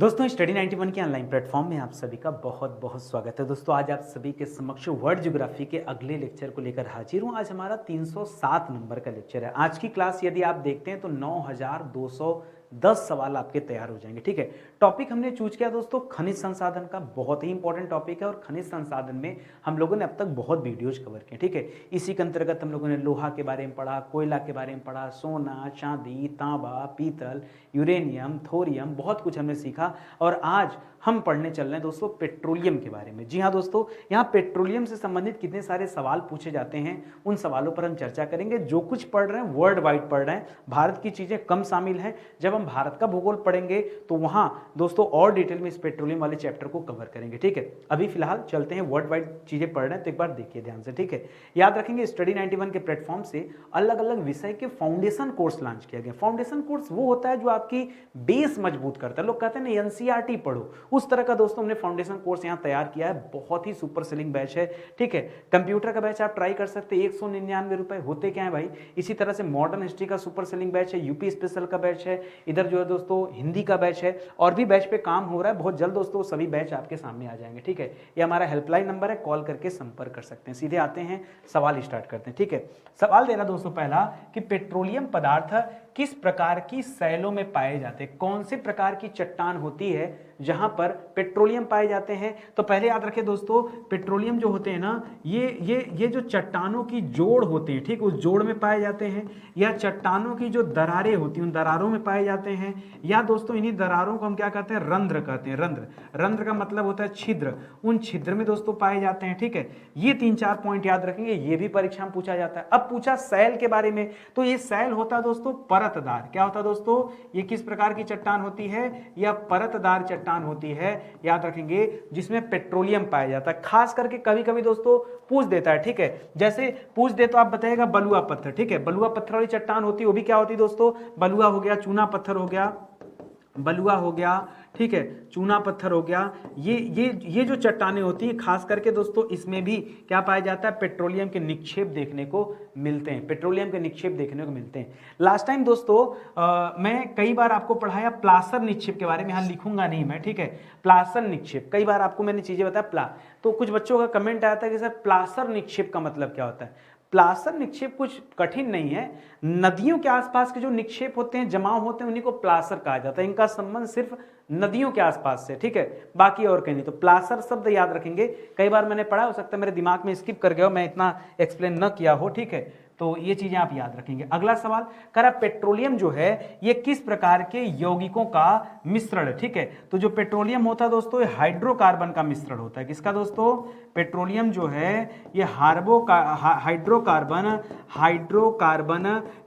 दोस्तों स्टडी 91 के online platform में आप सभी का बहुत बहुत स्वागत है। दोस्तों आज आप सभी के समक्ष वर्ल्ड ज्योग्राफी के अगले लेक्चर को लेकर हाजिर हूं। आज हमारा 307 नंबर का लेक्चर है। आज की क्लास यदि आप देखते हैं तो 9210 सवाल आपके तैयार हो जाएंगे। ठीक है, टॉपिक हमने चूज किया दोस्तों खनिज संसाधन का, बहुत ही इंपॉर्टेंट टॉपिक है और खनिज संसाधन में हम लोगों ने अब तक बहुत वीडियोज कवर किए। ठीक है, इसी के अंतर्गत हम लोगों ने लोहा के बारे में पढ़ा, कोयला के बारे में पढ़ा, सोना, चांदी, तांबा, पीतल, यूरेनियम, थोरियम, बहुत कुछ हमने सीखा। और आज हम पढ़ने चल रहे हैं दोस्तों पेट्रोलियम के बारे में। जी हाँ दोस्तों, यहाँ पेट्रोलियम से संबंधित कितने सारे सवाल पूछे जाते हैं, उन सवालों पर हम चर्चा करेंगे। जो कुछ पढ़ रहे हैं वर्ल्ड वाइड पढ़ रहे हैं, भारत की चीजें कम शामिल हैं। जब हम भारत का भूगोल पढ़ेंगे तो वहां दोस्तों और डिटेल में इस पेट्रोलियम वाले चैप्टर को कवर करेंगे। ठीक है, अभी फिलहाल चलते हैं, वर्ल्ड वाइड चीजें पढ़ रहे हैं तो एक बार देखिए ध्यान से। ठीक है, याद रखेंगे स्टडी 91 के प्लेटफॉर्म से अलग अलग विषय के फाउंडेशन कोर्स लॉन्च किया गया। फाउंडेशन कोर्स वो होता है जो आपकी बेस मजबूत करता है। लोग कहते हैं ना एनसीईआरटी पढ़ो, उस तरह का दोस्तों हमने फाउंडेशन कोर्स यहां तैयार किया है। बहुत ही सुपर सेलिंग बैच है। ठीक है, कंप्यूटर का बैच आप ट्राई कर सकते हैं, 199 रुपए होते क्या है भाई। इसी तरह से मॉडर्न हिस्ट्री का सुपर सेलिंग बैच है, यूपी स्पेशल का बैच है, इधर जो है दोस्तों हिंदी का बैच है, और भी बैच पे काम हो रहा है। बहुत जल्द दोस्तों सभी बैच आपके सामने आ जाएंगे। ठीक है, ये हमारा हेल्पलाइन नंबर है, कॉल करके संपर्क कर सकते हैं। सीधे आते हैं, सवाल स्टार्ट करते हैं। ठीक है, सवाल दे रहा दोस्तों पहला कि पेट्रोलियम पदार्थ किस प्रकार की शैलों में पाए जाते हैं। कौन से प्रकार की चट्टान होती है जहां पर पेट्रोलियम पाए जाते हैं। तो पहले याद रखें दोस्तों, पेट्रोलियम जो होते हैं ना, ये जो चट्टानों की जोड़ होते हैं, ठीक, उस जोड़ में पाए जाते हैं, या चट्टानों की जो दरारें होती हैं उन दरारों में पाए जाते हैं, या दोस्तों इन्हीं दरारों को हम क्या कहते हैं, रंध्र कहते हैं। रंध्र, रंध्र का मतलब होता है छिद्र, उन छिद्र में दोस्तों पाए जाते हैं। ठीक है, ये 3-4 पॉइंट याद रखेंगे, ये भी परीक्षा में पूछा जाता है। अब पूछा सैल के बारे में, तो ये सैल होता है दोस्तों परतदार। क्या होता है दोस्तों, ये किस प्रकार की चट्टान होती है, या परतदार चट्टान होती है, याद रखेंगे, जिसमें पेट्रोलियम पाया जाता है। खास करके कभी कभी दोस्तों पूछ देता है। ठीक है, जैसे पूछ दे तो आप बताइएगा बलुआ पत्थर। ठीक है, बलुआ पत्थर वाली चट्टान होती है, वो भी क्या होती है दोस्तों, बलुआ हो गया, चूना पत्थर हो गया, बलुआ हो गया, ठीक है, चूना पत्थर हो गया। ये जो चट्टानें होती हैं खास करके दोस्तों इसमें भी क्या पाया जाता है, पेट्रोलियम के निक्षेप देखने को मिलते हैं। पेट्रोलियम के निक्षेप देखने को मिलते हैं। लास्ट टाइम दोस्तों मैं कई बार आपको पढ़ाया प्लासर निक्षेप के बारे में, यहाँ लिखूंगा नहीं मैं। ठीक है, प्लासर निक्षेप कई बार आपको मैंने चीजें बताया। तो कुछ बच्चों का कमेंट आया था कि सर प्लासर निक्षेप का मतलब क्या होता है। प्लासर निक्षेप कुछ कठिन नहीं है। नदियों के आसपास के जो निक्षेप होते हैं, जमाव होते हैं, उन्हीं को प्लासर कहा जाता है। इनका संबंध सिर्फ नदियों के आसपास से, ठीक है, बाकी और कहीं नहीं। तो प्लासर शब्द याद रखेंगे, कई बार मैंने पढ़ा, हो सकता है मेरे दिमाग में स्किप कर गया हो, मैं इतना एक्सप्लेन न किया हो। ठीक है, तो ये चीजें आप याद रखेंगे। अगला सवाल करा, पेट्रोलियम जो है ये किस प्रकार के यौगिकों का मिश्रण है। ठीक है, तो जो पेट्रोलियम होता है दोस्तों, ये हाइड्रोकार्बन का मिश्रण होता है। किसका दोस्तों, पेट्रोलियम जो है ये हाइड्रोकार्बन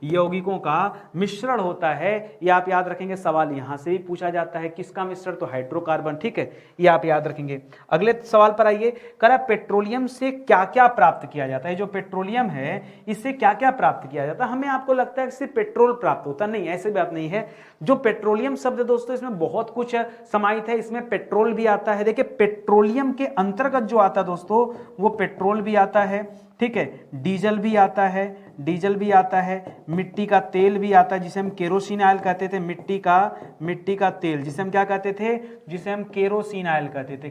यौगिकों का मिश्रण होता है। ये आप याद रखेंगे, सवाल यहां से भी पूछा जाता है, किसका मिश्रण, तो हाइड्रोकार्बन। ठीक है, ये आप याद रखेंगे। अगले सवाल पर आइए, करा पेट्रोलियम से क्या क्या प्राप्त किया जाता है। जो पेट्रोलियम है इससे क्या क्या प्राप्त किया जाता है। हमें आपको लगता है कि सिर्फ पेट्रोल प्राप्त होता, नहीं, ऐसे बात नहीं है। जो पेट्रोलियम शब्द दोस्तों इसमें बहुत कुछ समाहित है। इसमें पेट्रोल भी आता है। देखिए पेट्रोलियम के अंतर्गत जो आता है दोस्तों वो पेट्रोल भी आता है, ठीक है, डीजल भी आता है, डीजल भी आता है, मिट्टी का तेल भी आता है जिसे हम केरोसिन ऑयल कहते थे। मिट्टी का तेल जिसे हम क्या कहते थे, जिसे हम केरोसिन ऑयल कहते थे।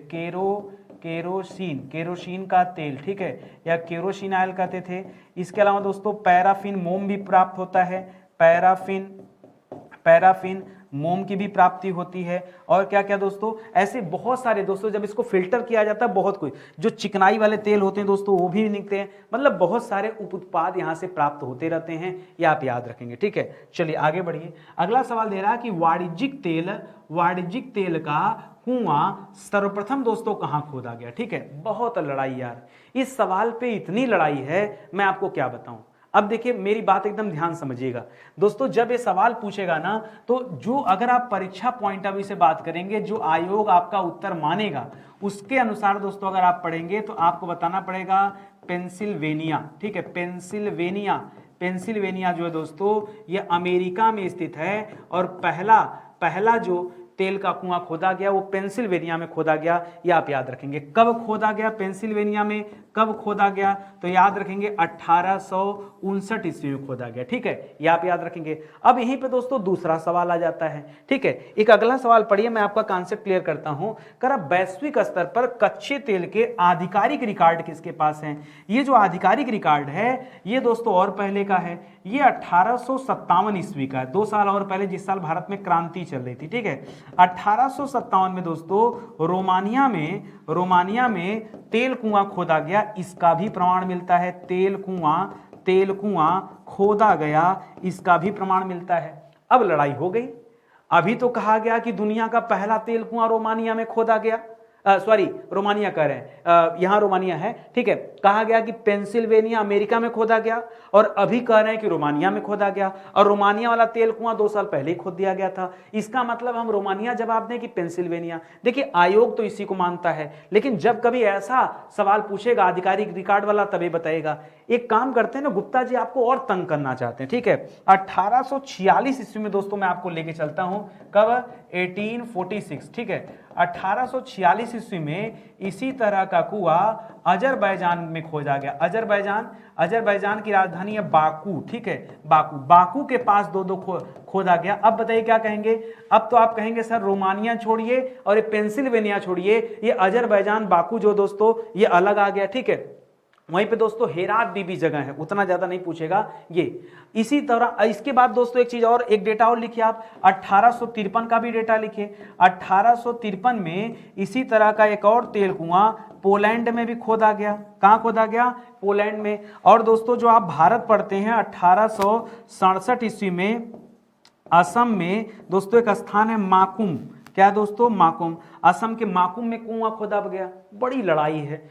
केरोसिन का तेल, ठीक है, या केरोसिन ऑयल कहते थे। इसके अलावा दोस्तों पैराफिन मोम भी प्राप्त होता है। पैराफिन मोम की भी प्राप्ति होती है। और क्या क्या दोस्तों, ऐसे बहुत सारे दोस्तों, जब इसको फिल्टर किया जाता है बहुत कुछ, जो चिकनाई वाले तेल होते हैं दोस्तों वो भी निकलते हैं। मतलब बहुत सारे उप उत्पाद यहां से प्राप्त होते रहते हैं, ये आप याद रखेंगे। ठीक है, चलिए आगे बढ़िए। अगला सवाल दे रहा है कि वाणिज्यिक तेल का कुआं सर्वप्रथम दोस्तों कहां खोदा गया। ठीक है, बहुत लड़ाई यार, इस सवाल पे इतनी लड़ाई है, मैं आपको क्या बताऊं। अब देखिए मेरी बात एकदम ध्यान समझिएगा दोस्तों, जब ये सवाल पूछेगा ना, तो जो अगर आप परीक्षा पॉइंट ऑफ व्यू से बात करेंगे, जो आयोग आपका उत्तर मानेगा उसके अनुसार दोस्तों अगर आप पढ़ेंगे तो आपको बताना पड़ेगा पेंसिल्वेनिया। ठीक है, पेंसिल्वेनिया जो है दोस्तों ये अमेरिका में स्थित है। और पहला जो तेल का कुआं खोदा गया वो पेंसिल्वेनिया में खोदा गया, ये आप याद रखेंगे। कब खोदा गया पेंसिल्वेनिया में, कब खोदा गया, तो याद रखेंगे 1859 ईस्वी में खोदा गया, ठीक है, ये आप याद रखेंगे। अब यहीं पे दोस्तों दूसरा सवाल आ जाता है, ठीक है। एक अगला सवाल पढ़िए, मैं आपका कॉन्सेप्ट क्लियर करता हूं। करा वैश्विक स्तर पर कच्चे तेल के आधिकारिक रिकॉर्ड किसके पास हैं? ये जो आधिकारिक रिकॉर्ड है ये दोस्तों और पहले का है, ये 1857 ईस्वी का है, 2 साल और पहले, जिस साल भारत में क्रांति चल रही थी, ठीक है। 1857 में दोस्तों रोमानिया में तेल कुआं खोदा गया, इसका भी प्रमाण मिलता है। तेल कुआं खोदा गया, इसका भी प्रमाण मिलता है। अब लड़ाई हो गई, अभी तो कहा गया कि दुनिया का पहला तेल कुआं रोमानिया में खोदा गया, सॉरी रोमानिया कह रहे हैं, यहां रोमानिया है, ठीक है। कहा गया कि पेंसिल्वेनिया अमेरिका में खोदा गया, और अभी कह रहे हैं कि रोमानिया में खोदा गया, और रोमानिया वाला तेल कुआं 2 साल पहले ही खोद दिया गया था। इसका मतलब हम रोमानिया जवाब दें कि पेंसिल्वेनिया? देखिए आयोग तो इसी को मानता है, लेकिन जब कभी ऐसा सवाल पूछेगा आधिकारिक रिकॉर्ड वाला तभी बताएगा। एक काम करते हैं ना, गुप्ता जी आपको और तंग करना चाहते हैं, ठीक है। 1846 ईस्वी में दोस्तों मैं आपको लेके चलता हूं, कब? 1846, ठीक है। 1846 ईस्वी में इसी तरह का कुआं अजरबैजान में खोजा गया। अजरबैजान की राजधानी है बाकू, ठीक है, बाकू के पास दो खोदा गया। अब बताइए क्या कहेंगे? अब तो आप कहेंगे सर रोमानिया छोड़िए और ये पेंसिल्वेनिया छोड़िए, ये अजरबैजान बाकू जो दोस्तों ये अलग आ गया, ठीक है। वहीं पे दोस्तों हेरात भी जगह है, उतना ज्यादा नहीं पूछेगा ये। इसी तरह इसके बाद दोस्तों एक चीज और, एक डेटा और लिखिए आप, 1853 का भी डेटा लिखिए। 1853 में इसी तरह का एक और तेल कुआं पोलैंड में भी खोदा गया। कहां खोदा गया? पोलैंड में। और दोस्तों जो आप भारत पढ़ते हैं, 1867 ईस्वी में असम में दोस्तों एक स्थान है माकुम। क्या दोस्तों? माकुम। असम के माकुम में कुआं खोदा गया। बड़ी लड़ाई है,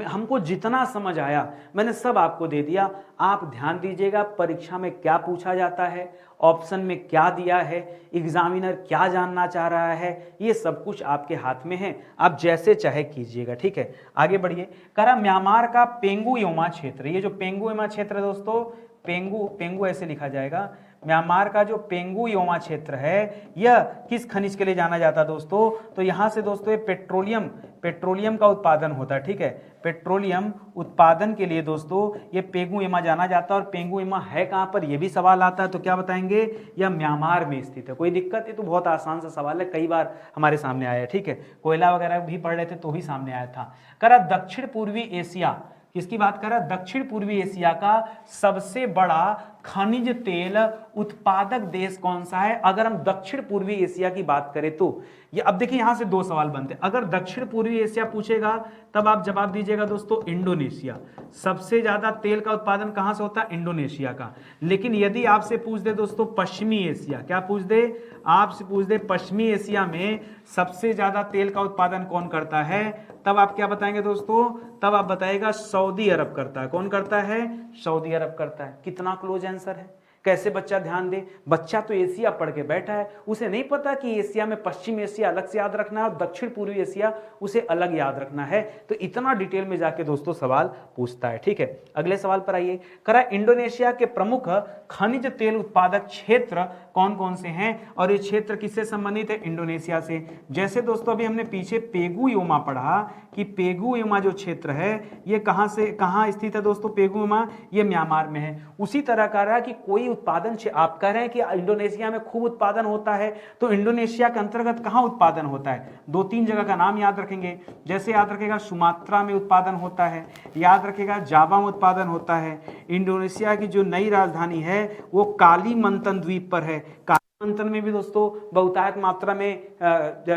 हमको जितना समझ आया मैंने सब आपको दे दिया। आप ध्यान दीजिएगा परीक्षा में क्या पूछा जाता है, ऑप्शन में क्या दिया है, एग्जामिनर क्या जानना चाह रहा है, ये सब कुछ आपके हाथ में है, आप जैसे चाहे कीजिएगा, ठीक है। आगे बढ़िए। करा म्यांमार का पेंगुयोमा क्षेत्र, ये जो पेंगुयोमा क्षेत्र है दोस्तों, पेंगू ऐसे लिखा जाएगा। म्यांमार का जो पेंगुयोमा क्षेत्र है यह किस खनिज के लिए जाना जाता है दोस्तों? तो यहां से दोस्तों ये पेट्रोलियम का उत्पादन होता है, ठीक है। पेट्रोलियम उत्पादन के लिए दोस्तों ये पेंगुयोमा जाना जाता है। और पेंगुयोमा है कहां पर, यह भी सवाल आता है, तो क्या बताएंगे? यह म्यांमार में स्थित है। कोई दिक्कत? ये तो बहुत आसान सा सवाल है, कई बार हमारे सामने आया है, ठीक है। कोयला वगैरह भी पढ़ रहे थे तो भी सामने आया था। करा दक्षिण पूर्वी एशिया, किसकी बात कर रहा है? दक्षिण पूर्वी एशिया का सबसे बड़ा खनिज तेल उत्पादक देश कौन सा है? अगर हम दक्षिण पूर्वी एशिया की बात करें तो ये, अब देखिए यहां से 2 सवाल बनते हैं। अगर दक्षिण पूर्वी एशिया पूछेगा तब आप जवाब दीजिएगा दोस्तों इंडोनेशिया। सबसे ज्यादा तेल का उत्पादन कहां से होता है? इंडोनेशिया का। लेकिन यदि आपसे पूछ दे दोस्तों पश्चिमी एशिया, क्या पूछ दे? आपसे पूछ दे पश्चिमी एशिया में सबसे ज्यादा तेल का उत्पादन कौन करता है, तब आप क्या बताएंगे दोस्तों? तब आप बताएगा सऊदी अरब करता है। कौन करता है? सऊदी अरब करता है। कितना क्लोज आंसर है, कैसे बच्चा ध्यान दे। बच्चा तो एशिया पढ़ के बैठा है, उसे नहीं पता कि एशिया में पश्चिम एशिया अलग से याद रखना है और दक्षिण पूर्वी एशिया उसे अलग याद रखना है। तो इतना डिटेल में जाके दोस्तों सवाल पूछता है, ठीक है। अगले सवाल पर आइए। करा इंडोनेशिया के प्रमुख खनिज तेल उत्पादक क्षेत्र कौन कौन से हैं और ये क्षेत्र किससे संबंधित है? इंडोनेशिया से। जैसे दोस्तों अभी हमने पीछे पेगुयोमा पढ़ा कि पेगुयोमा जो क्षेत्र है ये कहां से कहां स्थित है दोस्तों? पेगुयोमा ये म्यांमार में है। उसी तरह का रहा कि कोई उत्पादन, आप कह रहे हैं कि इंडोनेशिया में खूब उत्पादन होता है, तो इंडोनेशिया के अंतर्गत कहां उत्पादन होता है? 2-3 जगह का नाम याद रखेंगे। जैसे याद रखेगा सुमात्रा में उत्पादन होता है, याद रखेगा जावा में उत्पादन होता है। इंडोनेशिया की जो नई राजधानी है वो कालीमंतन द्वीप पर है। कालीमंतन में भी दोस्तों बहुतायत मात्रा में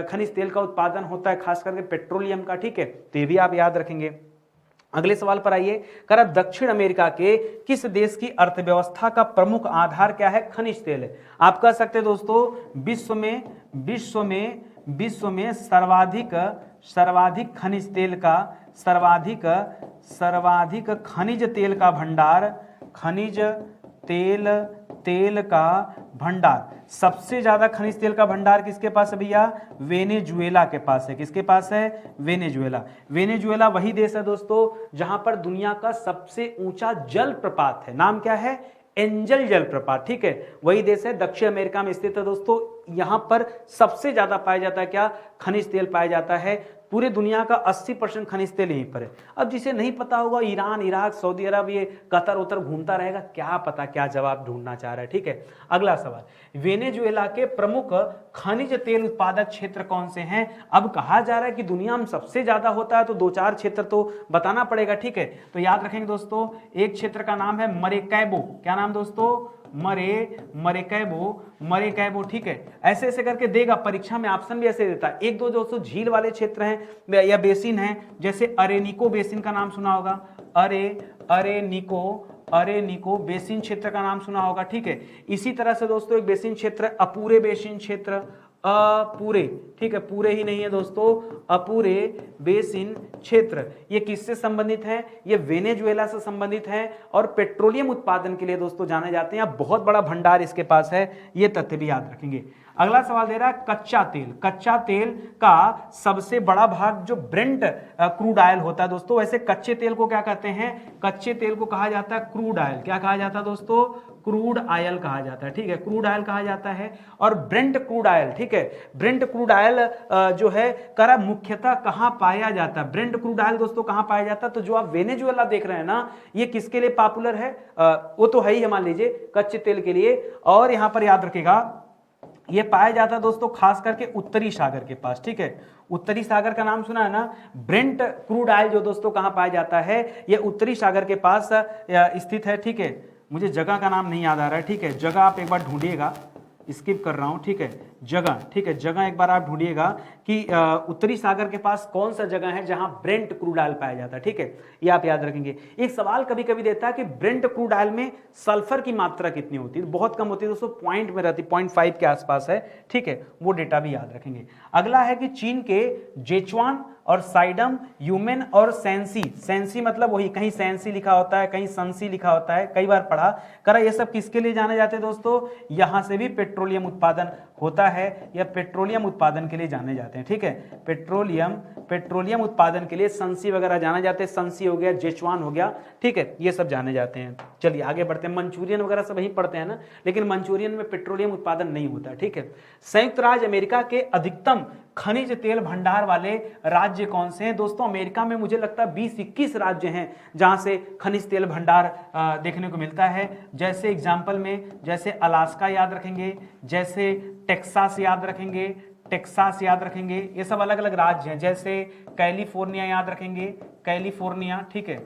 खनिज तेल का उत्पादन होता है, खास करके पेट्रोलियम का, ठीक है। तो ये भी आप याद रखेंगे। अगले सवाल पर आइए। करा दक्षिण अमेरिका के किस देश की अर्थव्यवस्था का प्रमुख आधार क्या है? खनिज तेल है। आप कह सकते हैं दोस्तों विश्व में सर्वाधिक खनिज तेल का सर्वाधिक खनिज तेल का भंडार, खनिज तेल का भंडार, सबसे ज्यादा खनिज तेल का भंडार किसके पास है भैया? वेनेजुएला के पास है। किसके पास है? वेनेजुएला। वेनेजुएला वही देश है दोस्तों जहां पर दुनिया का सबसे ऊंचा जलप्रपात है। नाम क्या है? एंजल जलप्रपात, ठीक है। वही देश है, दक्षिण अमेरिका में स्थित है दोस्तों। यहाँ पर सबसे ज्यादा पाया जाता है क्या, खनिज तेल पाया जाता है। पूरे दुनिया का 80% खनिज तेल यहीं पर है। अब जिसे नहीं पता होगा, ईरान, इराक, सऊदी अरब, ये कतर उतर घूमता रहेगा, क्या पता क्या जवाब ढूंढना चाह रहा है। ठीक है, अगला सवाल, वेनेजुएला के प्रमुख खनिज तेल उत्पादक क्षेत्र कौन से हैं। अब कहा जा रहा है कि दुनिया में सबसे ज्यादा होता है, तो 2-4 क्षेत्र तो बताना पड़ेगा। ठीक है, तो याद रखेंगे दोस्तों, एक क्षेत्र का नाम है मरेकैबो। क्या नाम दोस्तों, मरेकैबो। ठीक है, ऐसे ऐसे करके देगा परीक्षा में, ऑप्शन भी ऐसे देता है। एक दो दोस्तों झील वाले क्षेत्र हैं या बेसिन हैं, जैसे अरेनिको बेसिन का नाम सुना होगा, अरेनिको बेसिन क्षेत्र का नाम सुना होगा। ठीक है, इसी तरह से दोस्तों एक बेसिन क्षेत्र अपूरे बेसिन क्षेत्र, अपूरे, ठीक है, पूरे ही नहीं है दोस्तों, अपूरे बेसिन क्षेत्र। ये किससे संबंधित है, ये वेनेजुएला से संबंधित है और पेट्रोलियम उत्पादन के लिए दोस्तों जाने जाते हैं। बहुत बड़ा भंडार इसके पास है, ये तथ्य भी याद रखेंगे। अगला सवाल दे रहा है कच्चा तेल का सबसे बड़ा भाग जो ब्रेंट क्रूड ऑयल होता है दोस्तों। वैसे कच्चे तेल को क्या कहते हैं, कच्चे तेल को कहा जाता है क्रूड ऑयल। क्या कहा जाता है दोस्तों, क्रूड ऑयल कहा जाता है। ठीक है, क्रूड ऑयल कहा जाता है। और ब्रेंट क्रूड ऑयल, ठीक है, ब्रेंट क्रूड ऑयल जो है करा मुख्यतः कहां पाया जाता है, ब्रेंट क्रूड ऑयल दोस्तों कहां पाया जाता है। तो जो आप वेनेजुएला देख रहे हैं ना, ये किसके लिए पॉपुलर है, वो तो है ही, मान लीजिए कच्चे तेल के लिए। और यहां पर याद रखेगा, ये पाया जाता है दोस्तों खास करके उत्तरी सागर के पास। ठीक है, उत्तरी सागर का नाम सुना है ना, ब्रेंट क्रूड ऑयल जो दोस्तों कहां पाया जाता है, ये उत्तरी सागर के पास स्थित है। ठीक है, मुझे जगह का नाम नहीं याद आ रहा है। ठीक है, जगह आप एक बार ढूंढिएगा, स्किप कर रहा हूं। ठीक है, जगह, ठीक है, जगह एक बार आप ढूंढिएगा कि उत्तरी सागर के पास कौन सा जगह है जहां ब्रेंट क्रूड ऑयल पाया जाता है। ठीक है, ये आप याद रखेंगे। एक सवाल कभी कभी देता है कि ब्रेंट क्रूड ऑयल में सल्फर की मात्रा कितनी होती है, बहुत कम होती है दोस्तों, पॉइंट में रहती, 0.5 के आसपास है। ठीक है, वो डेटा भी याद रखेंगे। अगला है कि चीन के जेचुआन और साइडम, यूमेन और सेंसी मतलब वही, कहीं सेंसी लिखा होता है, कहीं संसी लिखा होता है, कई बार पढ़ा करा। ये सब किसके लिए जाने जाते हैं दोस्तों, यहां से भी पेट्रोलियम उत्पादन होता है, या पेट्रोलियम उत्पादन के लिए जाने जाते हैं। ठीक है, पेट्रोलियम उत्पादन के लिए संसी वगैरह जाने जाते हैं, संसी हो गया, जेचुआन हो गया। ठीक है, ये सब जाने जाते हैं। चलिए आगे बढ़ते हैं। मंचूरियन वगैरह सब वही पढ़ते हैं ना, लेकिन मंचूरियन में पेट्रोलियम उत्पादन नहीं होता। ठीक है, संयुक्त राज्य अमेरिका के अधिकतम खनिज तेल भंडार वाले राज्य कौन से हैं दोस्तों। अमेरिका में मुझे लगता है 20-21 राज्य हैं जहां से खनिज तेल भंडार देखने को मिलता है। जैसे एग्जाम्पल में, जैसे अलास्का याद रखेंगे, जैसे टेक्सास याद रखेंगे, ये सब अलग अलग राज्य हैं। जैसे कैलिफोर्निया याद रखेंगे, कैलिफोर्निया, ठीक है,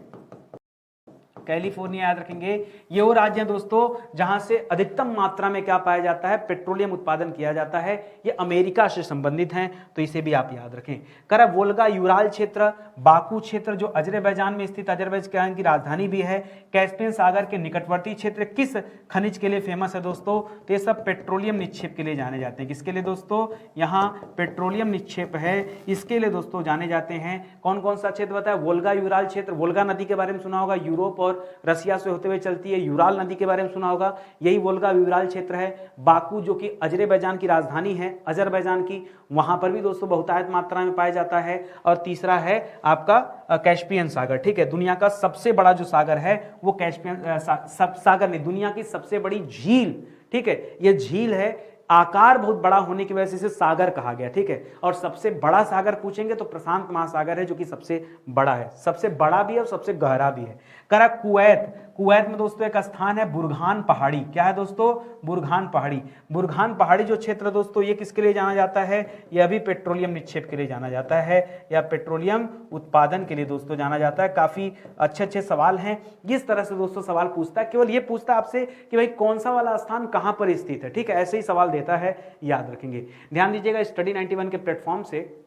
कैलिफोर्निया याद रखेंगे। ये वो राज्य हैं दोस्तों जहां से अधिकतम मात्रा में क्या पाया जाता है, पेट्रोलियम उत्पादन किया जाता है। ये अमेरिका से संबंधित हैं, तो इसे भी आप याद रखें। करा वोल्गा यूराल क्षेत्र, बाकू क्षेत्र जो अजरबैजान में स्थित, अजरबैजान की राजधानी भी है। कैस्पियन सागर के निकटवर्ती क्षेत्र किस खनिज के लिए फेमस है दोस्तों, तो ये सब पेट्रोलियम निक्षेप के लिए जाने जाते हैं। किसके लिए दोस्तों, यहाँ पेट्रोलियम निक्षेप है, इसके लिए दोस्तों जाने जाते हैं। कौन कौन सा क्षेत्र बताया, वोल्गा यूराल क्षेत्र, वोल्गा नदी के बारे में सुना होगा, यूरोप और रसिया से होते हुए चलती है। यूराल नदी के बारे में सुना होगा, यही वोल्गा यूराल क्षेत्र है। बाकू जो कि अजरबैजान की राजधानी है, अजरबैजान की, वहां पर भी दोस्तों बहुतायत मात्रा में पाया जाता है। और तीसरा है आपका कैस्पियन सागर। ठीक है, दुनिया का सबसे बड़ा जो सागर है वो कैस्पियन सागर नहीं, दुनिया की सबसे बड़ी झील। ठीक है, ये झील है, आकार बहुत बड़ा होने की वजह से इसे सागर कहा गया। ठीक है, और सबसे बड़ा सागर पूछेंगे तो प्रशांत महासागर है, जो कि सबसे बड़ा है, सबसे बड़ा भी है और सबसे गहरा भी है। करा कुवैत में दोस्तों एक स्थान है बुरहान पहाड़ी। क्या है दोस्तों, बुरहान पहाड़ी जो क्षेत्र दोस्तों, ये किसके लिए जाना जाता है, यह भी पेट्रोलियम निक्षेप के लिए जाना जाता है, या पेट्रोलियम उत्पादन के लिए दोस्तों जाना जाता है। काफी अच्छे सवाल हैं। किस तरह से दोस्तों सवाल पूछता है, केवल ये पूछता है आपसे कि भाई कौन सा वाला स्थान कहां पर स्थित है। ठीक है, ऐसे ही सवाल देता है, याद रखेंगे। ध्यान दीजिएगा, स्टडी 91 के प्लेटफॉर्म से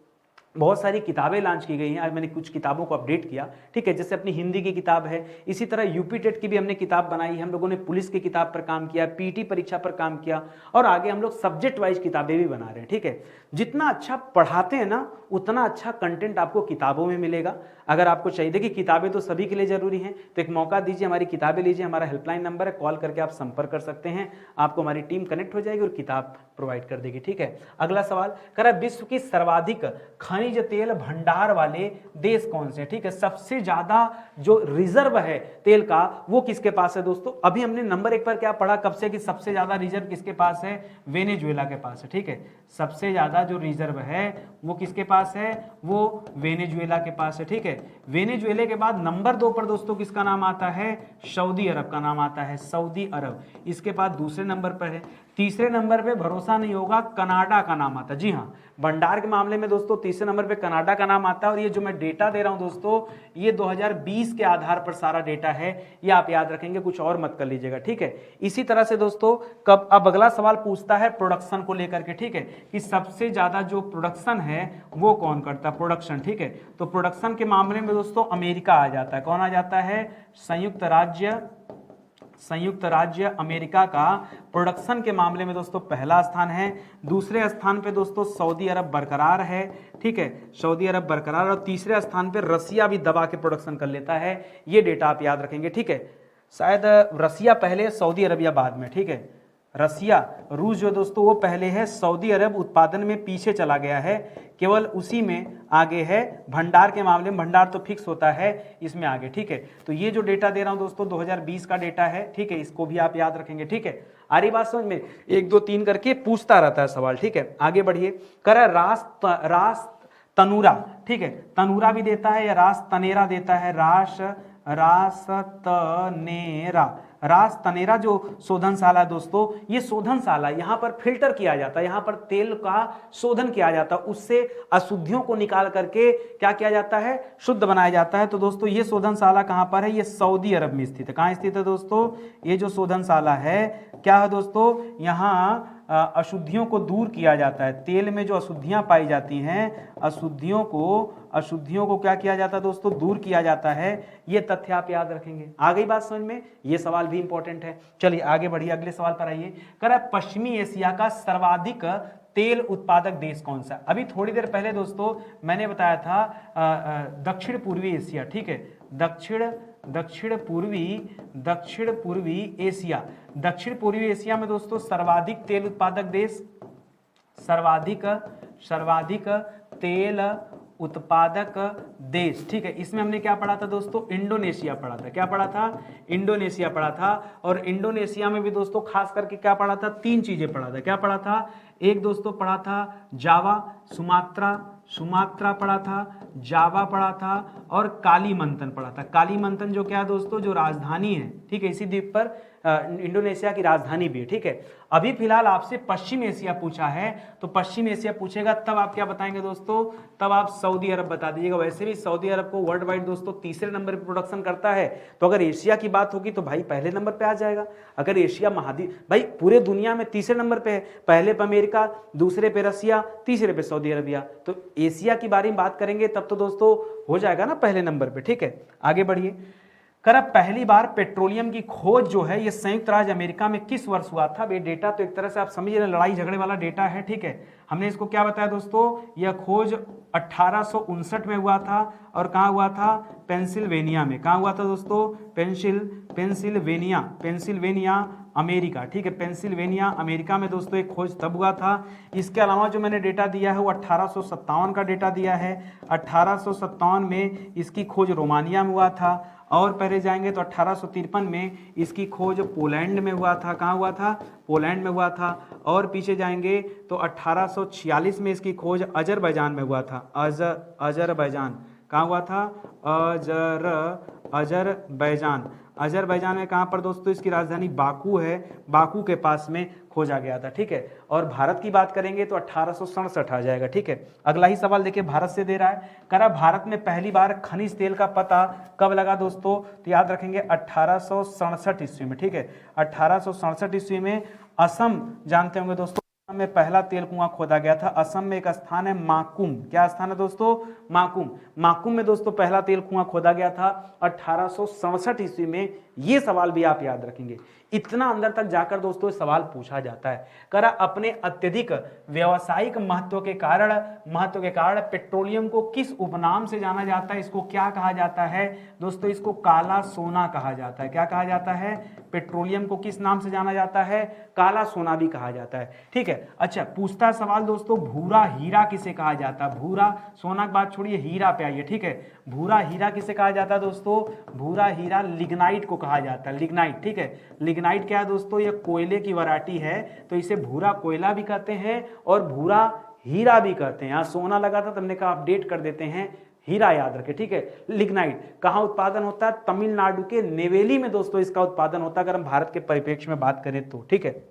बहुत सारी किताबें लॉन्च की गई हैं। आज मैंने कुछ किताबों को अपडेट किया। ठीक है, जैसे अपनी हिंदी की किताब है, इसी तरह यूपी टेट की भी हमने किताब बनाई है। हम लोगों ने पुलिस की किताब पर काम किया, पीटी परीक्षा पर काम किया, और आगे हम लोग सब्जेक्ट वाइज किताबें भी बना रहे हैं। ठीक है, जितना अच्छा पढ़ाते हैं ना, उतना अच्छा कंटेंट आपको किताबों में मिलेगा। अगर आपको चाहिए, देखिए किताबें तो सभी के लिए जरूरी हैं, तो एक मौका दीजिए, हमारी किताबें लीजिए। हमारा हेल्पलाइन नंबर है, कॉल करके आप संपर्क कर सकते हैं। आपको हमारी टीम कनेक्ट हो जाएगी और किताब प्रोवाइड कर देगी। ठीक है, अगला सवाल करा, विश्व की सर्वाधिक खनिज खनिज तेल भंडार वाले देश कौन से, ठीक है। सबसे ज्यादा जो रिजर्व है तेल का वो किसके पास है दोस्तों, अभी हमने नंबर 1 पर क्या पढ़ा कब से कि सबसे ज्यादा रिजर्व किसके पास है, वेनेजुएला के पास है, ठीक है। सबसे ज्यादा जो रिजर्व है वो किसके पास है, वो वेनेजुएला के पास है, ठीक है। वेनेजुएला के बाद नंबर 2 पर दोस्तों किसका नाम आता है, सऊदी अरब का नाम आता है, सऊदी अरब। इसके बाद दूसरे नंबर पर है। तीसरे नंबर पे भरोसा नहीं होगा, कनाडा का नाम आता है। जी हाँ, भंडार के मामले में दोस्तों तीसरे नंबर पे कनाडा का नाम आता है। और ये जो मैं डेटा दे रहा हूं दोस्तों, ये 2020 के आधार पर सारा डेटा है, ये आप याद रखेंगे, कुछ और मत कर लीजिएगा, ठीक है। इसी तरह से दोस्तों कब अब अगला सवाल पूछता है प्रोडक्शन को लेकर के, ठीक है, कि सबसे ज्यादा जो प्रोडक्शन है वो कौन करता है, प्रोडक्शन, ठीक है। तो प्रोडक्शन के मामले में दोस्तों अमेरिका आ जाता है। कौन आ जाता है, संयुक्त राज्य अमेरिका का प्रोडक्शन के मामले में दोस्तों पहला स्थान है। दूसरे स्थान पे दोस्तों सऊदी अरब बरकरार है, ठीक है, सऊदी अरब बरकरार। और तीसरे स्थान पे रसिया भी दबा के प्रोडक्शन कर लेता है। ये डेटा आप याद रखेंगे, ठीक है। शायद रसिया पहले, सऊदी अरबिया बाद में, ठीक है। रसिया, रूस जो दोस्तों वो पहले है, सऊदी अरब उत्पादन में पीछे चला गया है, केवल उसी में आगे है। भंडार के मामले में भंडार तो फिक्स होता है, इसमें आगे, ठीक है। तो ये जो डेटा दे रहा हूं दोस्तों 2020 का डेटा है, ठीक है, इसको भी आप याद रखेंगे, ठीक है। आ रही बात समझ में, 1 2 3 करके पूछता रहता है सवाल, ठीक है। आगे बढ़िए, कर रास तनूरा, ठीक है, तनूरा भी देता है या रास तनेरा देता है, रास तनेरा जो शोधनशाला है दोस्तों, ये शोधनशाला यहाँ पर फिल्टर किया जाता है, यहाँ पर तेल का शोधन किया जाता है, उससे अशुद्धियों को निकाल करके क्या किया जाता है, शुद्ध बनाया जाता है। तो दोस्तों ये शोधनशाला कहाँ पर है, ये सऊदी अरब में स्थित है। कहाँ स्थित है दोस्तों, ये जो शोधनशाला है क्या है दोस्तों, यहाँ अशुद्धियों को दूर किया जाता है। तेल में जो अशुद्धियां पाई जाती हैं, अशुद्धियों को क्या किया जाता है दोस्तों, दूर किया जाता है। ये तथ्य आप याद रखेंगे। आ गई बात समझ में, ये सवाल भी इंपॉर्टेंट है। चलिए आगे बढ़िए, अगले सवाल पर आइए। कह पश्चिमी एशिया का सर्वाधिक तेल उत्पादक देश कौन सा। अभी थोड़ी देर पहले दोस्तों मैंने बताया था दक्षिण पूर्वी एशिया, ठीक है, दक्षिण पूर्वी एशिया में दोस्तों सर्वाधिक तेल उत्पादक देश, सर्वाधिक तेल उत्पादक देश, ठीक है। इसमें हमने क्या पढ़ा था दोस्तों, इंडोनेशिया पढ़ा था। क्या पढ़ा था, इंडोनेशिया पढ़ा था। और इंडोनेशिया में भी दोस्तों खास करके क्या पढ़ा था, 3 चीजें पढ़ा था। क्या पढ़ा था, एक दोस्तों पढ़ा था जावा, सुमात्रा पढ़ा था, जावा पढ़ा था, और कालीमंतन पढ़ा था। कालीमंतन जो क्या है दोस्तों, जो राजधानी है, ठीक है, इसी द्वीप पर इंडोनेशिया की राजधानी भी है, ठीक है। अभी फिलहाल आपसे पश्चिम एशिया पूछा है, तो पश्चिम एशिया पूछेगा तब आप क्या बताएंगे दोस्तों, तब आप सऊदी अरब बता दीजिएगा। वैसे भी सऊदी अरब को वर्ल्ड वाइड दोस्तों तीसरे नंबर पे प्रोडक्शन करता है, तो अगर एशिया की बात होगी तो भाई पहले नंबर पे आ जाएगा। अगर एशिया महाद्वीप, भाई पूरे दुनिया में तीसरे नंबर पे है, पहले पे अमेरिका, दूसरे पे रसिया, तीसरे पे सऊदी अरबिया। तो एशिया की बारे में बात करेंगे तब तो दोस्तों हो जाएगा ना पहले नंबर पे, ठीक है। आगे बढ़िए, पहली बार पेट्रोलियम की खोज जो है ये संयुक्त राज्य अमेरिका में किस वर्ष हुआ था। ये डेटा तो एक तरह से आप समझिए लड़ाई झगड़े वाला डेटा है, ठीक है। हमने इसको क्या बताया दोस्तों, यह खोज 1859 में हुआ था। और कहाँ हुआ था, पेंसिल्वेनिया में। कहाँ हुआ था दोस्तों, पेंसिल्वेनिया अमेरिका, ठीक है, पेंसिल्वेनिया अमेरिका में दोस्तों एक खोज तब हुआ था। इसके अलावा जो मैंने डेटा दिया है वो 1857 का डेटा दिया है। 1857 में इसकी खोज रोमानिया में हुआ था। और पहले जाएंगे तो 1853 में इसकी खोज पोलैंड में हुआ था। कहाँ हुआ था, पोलैंड में हुआ था। और पीछे जाएंगे तो 1846 में इसकी खोज अजरबैजान में हुआ था। अजरबैजान कहाँ हुआ था, अजरबैजान में कहाँ पर दोस्तों, इसकी राजधानी बाकू है, बाकू के पास में खोजा गया था, ठीक है। और भारत की बात करेंगे तो 1867 आ जाएगा, ठीक है। अगला ही सवाल देखिए भारत से दे रहा है, कह रहा भारत में पहली बार खनिज तेल का पता कब लगा दोस्तों, तो याद रखेंगे 1867 ईस्वी में, ठीक है। 1867 ईस्वी में असम, जानते होंगे दोस्तों, असम में पहला तेल कुआं खोदा गया था। असम में एक स्थान है माकुम, क्या स्थान है दोस्तों, माकुम में दोस्तों पहला तेल कुआं खोदा गया था 1867 ईस्वी में। ये सवाल भी आप याद रखेंगे। इतना अंदर तक जाकर दोस्तों सवाल पूछा जाता है। करा अपने अत्यधिक व्यावसायिक महत्व के कारण पेट्रोलियम को किस उपनाम से जाना जाता है? इसको क्या कहा जाता है दोस्तों? इसको काला सोना कहा जाता है। क्या कहा जाता है? पेट्रोलियम को किस नाम से जाना जाता है? काला सोना भी कहा जाता है। ठीक है, अच्छा पूछता सवाल दोस्तों, भूरा हीरा किसे कहा जाता है? भूरा सोना की बात छोड़िए, हीरा पे आइए। ठीक है, भूरा हीरा किसे कहा जाता है दोस्तों? भूरा हीरा लिग्नाइट को कहा जाता है। लिग्नाइट, ठीक है, लिग्नाइट क्या है दोस्तों? ये कोयले की वैरायटी है, तो इसे भूरा कोयला भी कहते हैं और भूरा हीरा भी कहते हैं। यहाँ सोना लगा था, तुमने कहा अपडेट कर देते हैं, हीरा याद रखे। ठीक है, लिग्नाइट कहाँ उत्पादन होता है? तमिलनाडु के नेवेली में दोस्तों इसका उत्पादन होता है, अगर हम भारत के परिप्रेक्ष्य में बात करें तो। ठीक है,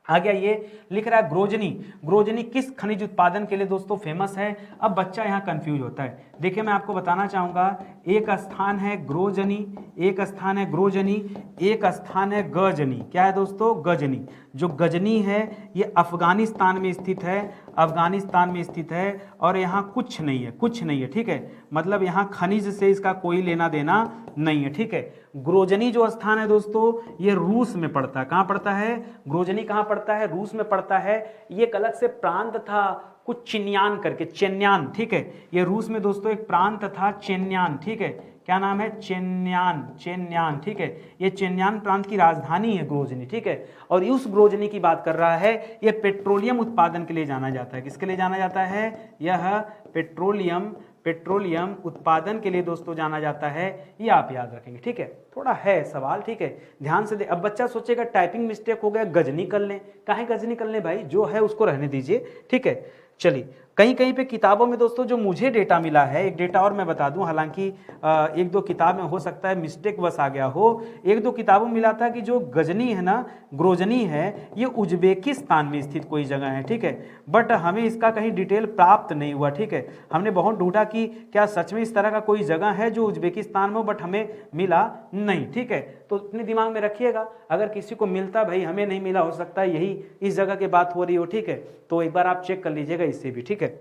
आ गया, ये लिख रहा है ग्रोजनी। ग्रोजनी किस खनिज उत्पादन के लिए दोस्तों फेमस है? अब बच्चा यहाँ कंफ्यूज होता है। देखिए मैं आपको बताना चाहूंगा, एक स्थान है ग्रोजनी, एक स्थान है ग्रोजनी, एक स्थान है गजनी। क्या है दोस्तों? गजनी। जो गजनी है ये अफगानिस्तान में स्थित है, अफगानिस्तान में स्थित है, और यहाँ कुछ नहीं है, कुछ नहीं है। ठीक है, मतलब यहाँ खनिज से इसका कोई लेना देना नहीं है। ठीक है, ग्रोजनी जो स्थान है दोस्तों ये रूस में पड़ता है। कहाँ पड़ता है? ग्रोजनी कहाँ पड़ता है? रूस में पड़ता है। ये एक अलग से प्रांत था कुछ चिन्यान करके, चेन्यान। ठीक है, ये रूस में दोस्तों एक प्रांत था चेन्यान। ठीक है, क्या नाम है? चेन्यान, चेन्यान। ठीक है, ये चेन्यान प्रांत की राजधानी है ग्रोजनी। ठीक है, और उस ग्रोजनी की बात कर रहा है। ये पेट्रोलियम उत्पादन के लिए जाना जाता है। किसके लिए जाना जाता है? यह पेट्रोलियम उत्पादन के लिए दोस्तों जाना जाता है। ये आप याद रखेंगे। ठीक है, थोड़ा है सवाल। ठीक है, ध्यान से दे। अब बच्चा सोचेगा टाइपिंग मिस्टेक हो गया, गजनी कर लें। काहे गजनी कर लें भाई? जो है उसको रहने दीजिए। ठीक है, चलिए कहीं कहीं पे किताबों में दोस्तों जो मुझे डेटा मिला है, एक डेटा और मैं बता दूं, हालांकि एक दो किताब में हो सकता है मिस्टेक बस आ गया हो। एक दो किताबों में मिला था कि जो गजनी है ना, ग्रोजनी है, ये उज्बेकिस्तान में स्थित कोई जगह है। ठीक है, बट हमें इसका कहीं डिटेल प्राप्त नहीं हुआ। ठीक है, हमने बहुत ढूंढा कि क्या सच में इस तरह का कोई जगह है जो उज्बेकिस्तान में हो, बट हमें मिला नहीं। ठीक है, तो अपने दिमाग में रखिएगा, अगर किसी को मिलता, भाई हमें नहीं मिला, हो सकता है यही इस जगह की बात हो रही हो। ठीक है, तो एक बार आप चेक कर लीजिएगा इससे भी। ठीक है,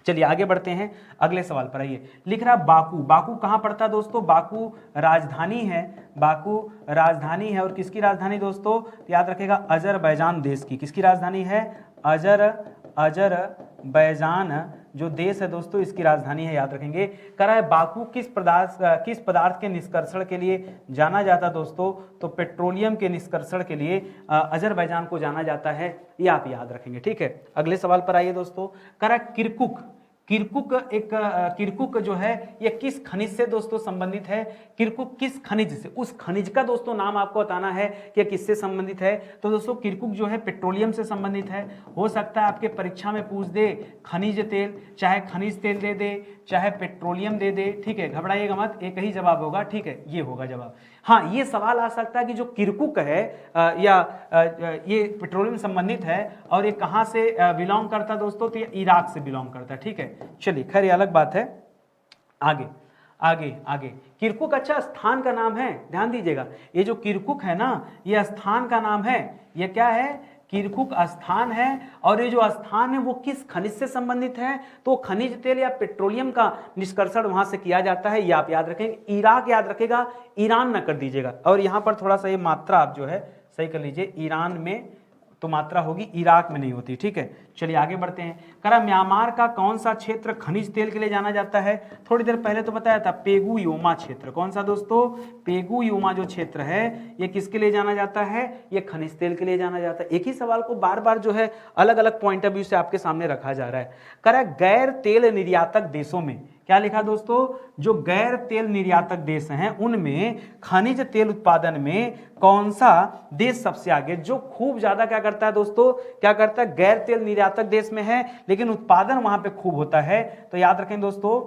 चलिए आगे बढ़ते हैं, अगले सवाल पर आइए। लिख रहा बाकू। बाकू कहां पड़ता है दोस्तों? बाकू राजधानी है, बाकू राजधानी है। और किसकी राजधानी दोस्तों? याद रखेगा, अजरबैजान देश की। किसकी राजधानी है? अजरबैजान जो देश है दोस्तों इसकी राजधानी है, याद रखेंगे। करा है बाकू किस पदार्थ के निष्कर्षण के लिए जाना जाता दोस्तों? तो पेट्रोलियम के निष्कर्षण के लिए अजरबैजान को जाना जाता है, ये आप याद रखेंगे। ठीक है, अगले सवाल पर आइए दोस्तों। करा किरकुक। किरकुक जो है ये किस खनिज से दोस्तों संबंधित है? किरकुक किस खनिज से? उस खनिज का दोस्तों नाम आपको बताना है कि किससे संबंधित है। तो दोस्तों किरकुक जो है पेट्रोलियम से संबंधित है। हो सकता है आपके परीक्षा में पूछ दे खनिज तेल, चाहे खनिज तेल दे दे, चाहे पेट्रोलियम दे दे। ठीक है, घबराइएगा मत, एक ही जवाब होगा। ठीक है, ये होगा जवाब। हाँ, ये सवाल आ सकता है कि जो किरकुक है ये पेट्रोलियम संबंधित है और ये कहाँ से बिलोंग करता है दोस्तों? तो ये इराक से बिलोंग करता है। ठीक है, चलिए खैर ये अलग बात है। आगे आगे आगे किरकुक अच्छा स्थान का नाम है, ध्यान दीजिएगा। ये जो किरकुक है ना, ये स्थान का नाम है। ये क्या है? किरकुक स्थान है। और ये जो स्थान है वो किस खनिज से संबंधित है? तो खनिज तेल या पेट्रोलियम का निष्कर्षण वहां से किया जाता है, ये आप याद रखेंगे। इराक याद रखेगा, ईरान ना कर दीजिएगा। और यहाँ पर थोड़ा सा ये मात्रा आप जो है सही कर लीजिए, ईरान में तो मात्रा होगी, इराक में नहीं होती। ठीक है, चलिए आगे बढ़ते हैं। करा म्यांमार का कौन सा क्षेत्र खनिज तेल के लिए जाना जाता है? थोड़ी देर पहले तो बताया था, पेगु योमा क्षेत्र। कौन सा दोस्तों? पेगु योमा जो क्षेत्र है ये किसके लिए जाना जाता है? ये खनिज तेल के लिए जाना जाता है। एक ही सवाल को बार बार जो है अलग अलग पॉइंट ऑफ व्यू से आपके सामने रखा जा रहा है। करा गैर तेल निर्यातक देशों में, क्या लिखा दोस्तों? जो गैर तेल निर्यातक देश हैं उनमें खनिज तेल उत्पादन में कौन सा देश सबसे आगे? जो खूब ज्यादा क्या करता है दोस्तों? क्या करता है? गैर तेल निर्यातक देश में है, लेकिन उत्पादन वहां पे खूब होता है। तो याद रखें दोस्तों,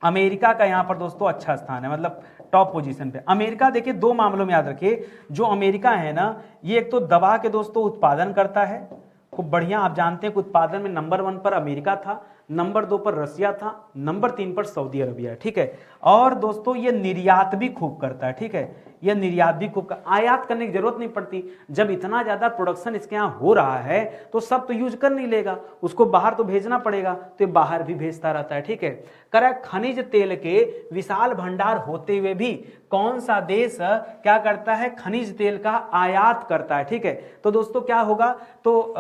अमेरिका का यहां पर दोस्तों अच्छा स्थान है, मतलब टॉप पोजीशन पे अमेरिका। देखिए दो मामलों में याद रखिए, जो अमेरिका है ना, ये एक तो दवा के दोस्तों उत्पादन करता है खूब बढ़िया। आप जानते हैं कि उत्पादन में नंबर 1 पर अमेरिका था। नंबर 2 पर रसिया था, नंबर 3 पर सऊदी अरबिया, ठीक है। और दोस्तों ये निर्यात भी खूब करता है, ठीक है, यह निर्यात भी खूब आयात करने की जरूरत नहीं पड़ती। जब इतना ज्यादा प्रोडक्शन इसके यहाँ हो रहा है तो सब तो यूज कर नहीं लेगा, उसको बाहर तो भेजना पड़ेगा, तो ये बाहर भी भेजता रहता है, ठीक है। कह खनिज तेल के विशाल भंडार होते हुए भी कौन सा देश क्या करता है, खनिज तेल का आयात करता है, ठीक है। तो दोस्तों क्या होगा, तो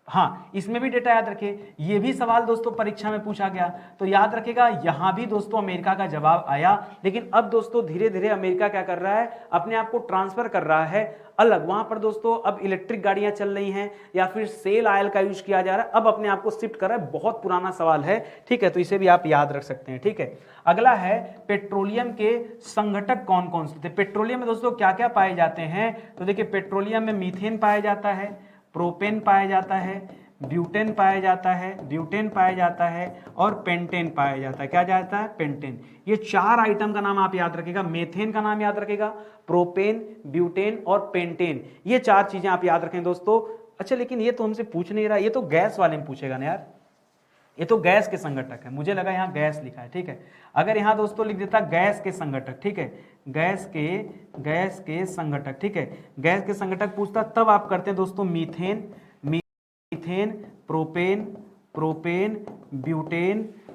हाँ इसमें भी डेटा याद रखिए, ये भी सवाल दोस्तों परीक्षा में पूछा गया, तो याद रखेगा यहां भी दोस्तों अमेरिका का जवाब आया। लेकिन अब दोस्तों धीरे धीरे अमेरिका क्या कर रहा है, अपने आप को ट्रांसफर कर रहा है अलग, वहां पर दोस्तों अब इलेक्ट्रिक गाड़ियां चल रही हैं या फिर सेल ऑयल का यूज किया जा रहा है, अब अपने आप को शिफ्ट कर रहा है। बहुत पुराना सवाल है, ठीक है, तो इसे भी आप याद रख सकते हैं, ठीक है। अगला है पेट्रोलियम के संघटक कौन कौन से थे। पेट्रोलियम में दोस्तों क्या क्या पाए जाते हैं, तो देखिए पेट्रोलियम में मीथेन पाया जाता है, प्रोपेन पाया जाता है, ब्यूटेन पाया जाता है, ब्यूटेन पाया जाता है और पेंटेन पाया जाता है। क्या जाता है, पेंटेन। ये 4 आइटम का नाम आप याद रखिएगा, मेथेन का नाम याद रखिएगा, प्रोपेन, ब्यूटेन और पेंटेन, ये 4 चीजें आप याद रखें दोस्तों। अच्छा लेकिन ये तो हमसे पूछ नहीं रहा, ये तो गैस वाले में पूछेगा ना यार, ये तो गैस के संघटक है, मुझे लगा यहाँ गैस लिखा है, ठीक है। अगर यहाँ दोस्तों लिख देता गैस के संघटक, ठीक है, गैस के संघटक, ठीक है, गैस के संघटक पूछता तब आप करते हैं दोस्तों मीथेन, प्रोपेन,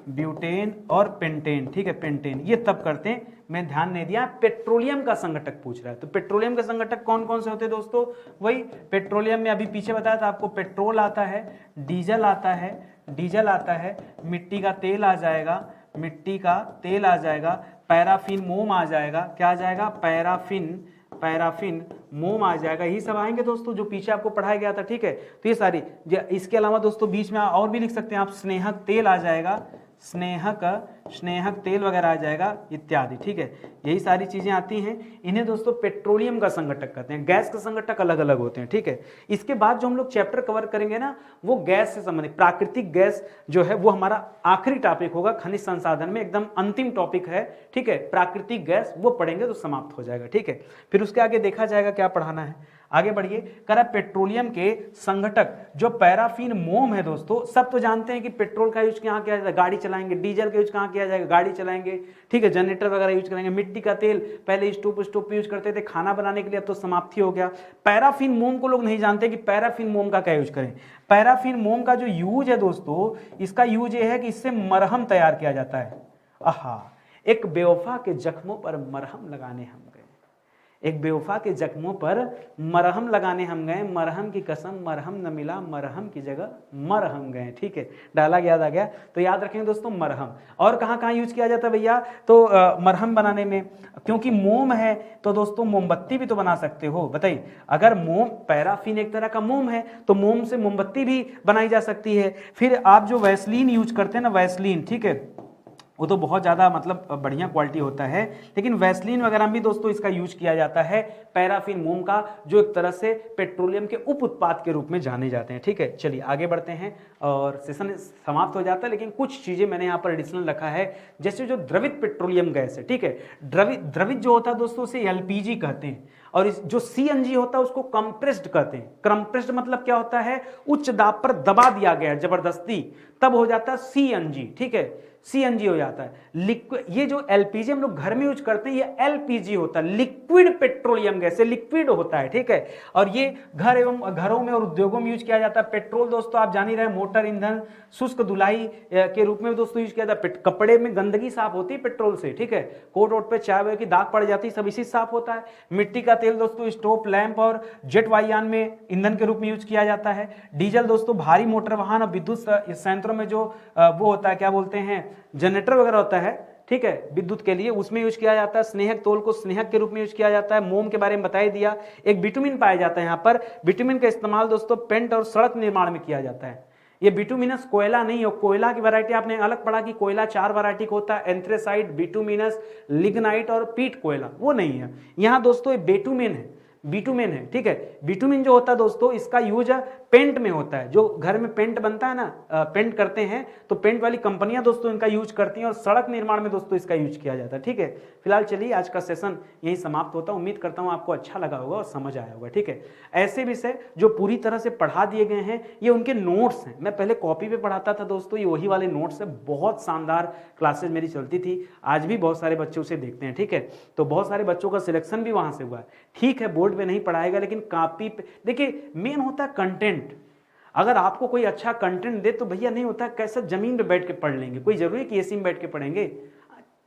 ब्यूटेन और पेंटेन, ठीक है, पेंटेन, ये तब करते हैं। मैं ध्यान नहीं दिया, पेट्रोलियम का संघटक पूछ रहा है, तो पेट्रोलियम के संघटक कौन कौन से होते हैं दोस्तों, वही पेट्रोलियम में अभी पीछे बताया था आपको, पेट्रोल आता है, डीजल आता है, मिट्टी का तेल आ जाएगा, पैराफिन मोम आ जाएगा, क्या आ जाएगा, पैराफिन मोम आ जाएगा, यही सब आएंगे दोस्तों जो पीछे आपको पढ़ाया गया था, ठीक है। तो ये सारी, इसके अलावा दोस्तों बीच में और भी लिख सकते हैं आप, स्नेहक तेल आ जाएगा, स्नेहक तेल वगैरह आ जाएगा इत्यादि, ठीक है, यही सारी चीजें आती हैं। इन्हें दोस्तों पेट्रोलियम का संघटक कहते हैं, गैस के संघटक अलग अलग होते हैं, ठीक है। इसके बाद जो हम लोग चैप्टर कवर करेंगे ना, वो गैस से संबंधित प्राकृतिक गैस जो है वो हमारा आखिरी टॉपिक होगा खनिज संसाधन में, एकदम अंतिम टॉपिक है, ठीक है। प्राकृतिक गैस वो पढ़ेंगे तो समाप्त हो जाएगा, ठीक है। फिर उसके आगे देखा जाएगा क्या पढ़ाना है, आगे बढ़िए। करा पेट्रोलियम के संघटक जो पैराफिन मोम है दोस्तों, सब तो जानते हैं कि पेट्रोल का यूज कहाँ किया जाता है, गाड़ी चलाएंगे, डीजल का यूज कहाँ किया जाएगा, गाड़ी चलाएंगे, ठीक है, जनरेटर वगैरह यूज करेंगे, मिट्टी का तेल पहले स्टोव पे यूज करते थे खाना बनाने के लिए, अब तो समाप्ति हो गया। पैराफिन मोम को लोग नहीं जानते कि पैराफिन मोम का क्या यूज करें। पैराफिन मोम का जो यूज है दोस्तों, इसका यूज ये है कि इससे मरहम तैयार किया जाता है। आहा, एक बेवफा के जख्मों पर मरहम लगाने हम गए, एक बेवफा के जख्मों पर मरहम लगाने हम गए, मरहम की कसम मरहम न मिला, मरहम की जगह मरहम गए, ठीक है, डायलॉग याद आ गया। तो याद रखेंगे दोस्तों मरहम। और कहाँ कहाँ यूज किया जाता है भैया, तो मरहम बनाने में, क्योंकि मोम है तो दोस्तों मोमबत्ती भी तो बना सकते हो, बताइए। अगर मोम, पैराफिन एक तरह का मोम है तो मोम से मोमबत्ती भी बनाई जा सकती है। फिर आप जो वैसलीन यूज करते हैं ना, वैसलीन, ठीक है, वो तो बहुत ज़्यादा मतलब बढ़िया क्वालिटी होता है, लेकिन वैसलीन वगैरह भी दोस्तों इसका यूज किया जाता है, पैराफिन मोम का, जो एक तरह से पेट्रोलियम के उप उत्पाद के रूप में जाने जाते हैं, ठीक है। चलिए आगे बढ़ते हैं और सेशन समाप्त हो जाता है, लेकिन कुछ चीज़ें मैंने यहाँ पर एडिशनल रखा है, जैसे जो द्रवित पेट्रोलियम गैस है, ठीक है, द्रवित जो होता है दोस्तों उसे एलपीजी कहते हैं, और जो सीएनजी होता है उसको कंप्रेस्ड कहते हैं। कंप्रेस्ड मतलब क्या होता है, उच्च दाब पर दबा दिया गया है जबरदस्ती, तब हो जाता है सीएनजी, ठीक है, सीएनजी हो जाता है। लिक्विड, ये जो एलपीजी हम लोग घर में यूज करते हैं ये एलपीजी होता है, लिक्विड पेट्रोलियम गैस, लिक्विड होता है, ठीक है। और ये घरों में और उद्योगों में यूज किया जाता है। पेट्रोल दोस्तों आप जान ही रहे, मोटर ईंधन, शुष्क धुलाई के रूप में दोस्तों यूज किया जाता है। कपड़े में गंदगी साफ होती है पेट्रोल से, ठीक है, कोट वोट पे चाय की दाग पड़ जाती है, सब इसी साफ होता है। मिट्टी का तेल दोस्तों स्टोव, लैंप और जेट वायुयान में ईंधन के रूप में यूज किया जाता है। डीजल दोस्तों भारी मोटर वाहन और विद्युत संयंत्रों में जो वो होता है, क्या बोलते हैं, जनरेटर वगैरह होता है, ठीक है, विद्युत के लिए, उसमें यूज किया जाता है। स्नेहक तौल को स्नेहक के रूप में यूज किया जाता है। मोम के बारे में बता ही दिया। एक बिटुमिन पाया जाता है यहाँ पर, बिटुमिन का इस्तेमाल दोस्तों पेंट और सड़क निर्माण में किया जाता है। ये बिटुमिनस कोयला नहीं हो, कोयला की वैरायटी आपने अलग पढ़ा कि कोयला 4 वैरायटी का होता है, एंथ्रेसाइट, बिटुमिनस, लिग्नाइट और पीट कोयला, वो नहीं है यहाँ दोस्तों, ये बिटुमिन है। बिटुमेन है, ठीक है। बिटुमेन जो होता है दोस्तों, इसका यूज पेंट में होता है, जो घर में पेंट बनता है ना, पेंट करते हैं तो पेंट वाली कंपनियां दोस्तों इनका यूज करती हैं और सड़क निर्माण में दोस्तों इसका यूज किया जाता है, ठीक है। फिलहाल चलिए आज का सेशन यही समाप्त होता है। उम्मीद करता हूं आपको अच्छा लगा होगा और समझ आया होगा, ठीक है। ऐसे विषय जो पूरी तरह से पढ़ा दिए गए हैं, ये उनके नोट्स हैं। मैं पहले कॉपी पे पढ़ाता था दोस्तों, ये वही वाले नोट्स है। बहुत शानदार क्लासेज मेरी चलती थी, आज भी बहुत सारे बच्चे उसे देखते हैं, ठीक है। तो बहुत सारे बच्चों का सिलेक्शन भी वहां से हुआ है, ठीक है। बोर्ड पे नहीं पढ़ाएगा लेकिन कॉपी पे, देखिए मेन होता है कंटेंट। अगर आपको कोई अच्छा कंटेंट दे तो भैया नहीं होता कैसे जमीन पे बैठ के पढ़ लेंगे, कोई जरूरी है कि एसी में बैठ के पढ़ेंगे।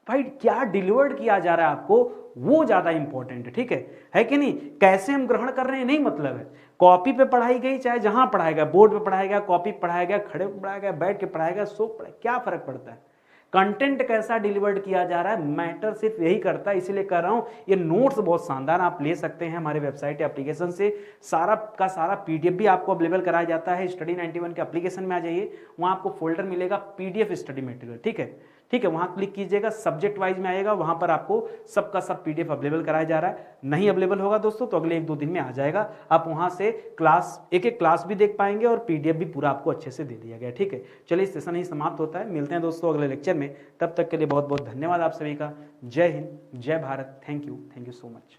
भाई क्या डिलीवर्ड किया जा रहा है आपको, वो ज्यादा इंपॉर्टेंट है, ठीक है कि नहीं। कैसे हम ग्रहण कर रहे हैं नहीं मतलब है। कॉपी पे पढ़ाई गई, चाहे जहां पढ़ाया गया, बोर्ड पे पढ़ाया गया, कॉपी पे पढ़ाया गया, खड़े पे पढ़ाया गया, बैठ के पढ़ाया गया, सो पढ़ाया, क्या फर्क पड़ता है। कंटेंट कैसा डिलीवर्ड किया जा रहा है मैटर सिर्फ यही करता है। इसीलिए कह रहा हूं ये नोट्स बहुत शानदार आप ले सकते हैं हमारे वेबसाइट एप्लीकेशन से। सारा का सारा पीडीएफ भी आपको अवेलेबल कराया जाता है। स्टडी 91 के एप्लीकेशन में आ जाइए, वहां आपको फोल्डर मिलेगा पीडीएफ स्टडी मटेरियल, ठीक है, ठीक है। वहां क्लिक कीजिएगा, सब्जेक्ट वाइज में आएगा, वहां पर आपको सबका सब पीडीएफ अवेलेबल कराया जा रहा है। नहीं अवेलेबल होगा दोस्तों तो अगले 1-2 दिन में आ जाएगा। आप वहां से क्लास एक क्लास भी देख पाएंगे और पीडीएफ भी पूरा आपको अच्छे से दे दिया गया, ठीक है। चलिए सेशन ही समाप्त होता है, मिलते हैं दोस्तों अगले लेक्चर में। तब तक के लिए बहुत बहुत धन्यवाद आप सभी का। जय हिंद, जय Bharat, thank you so much.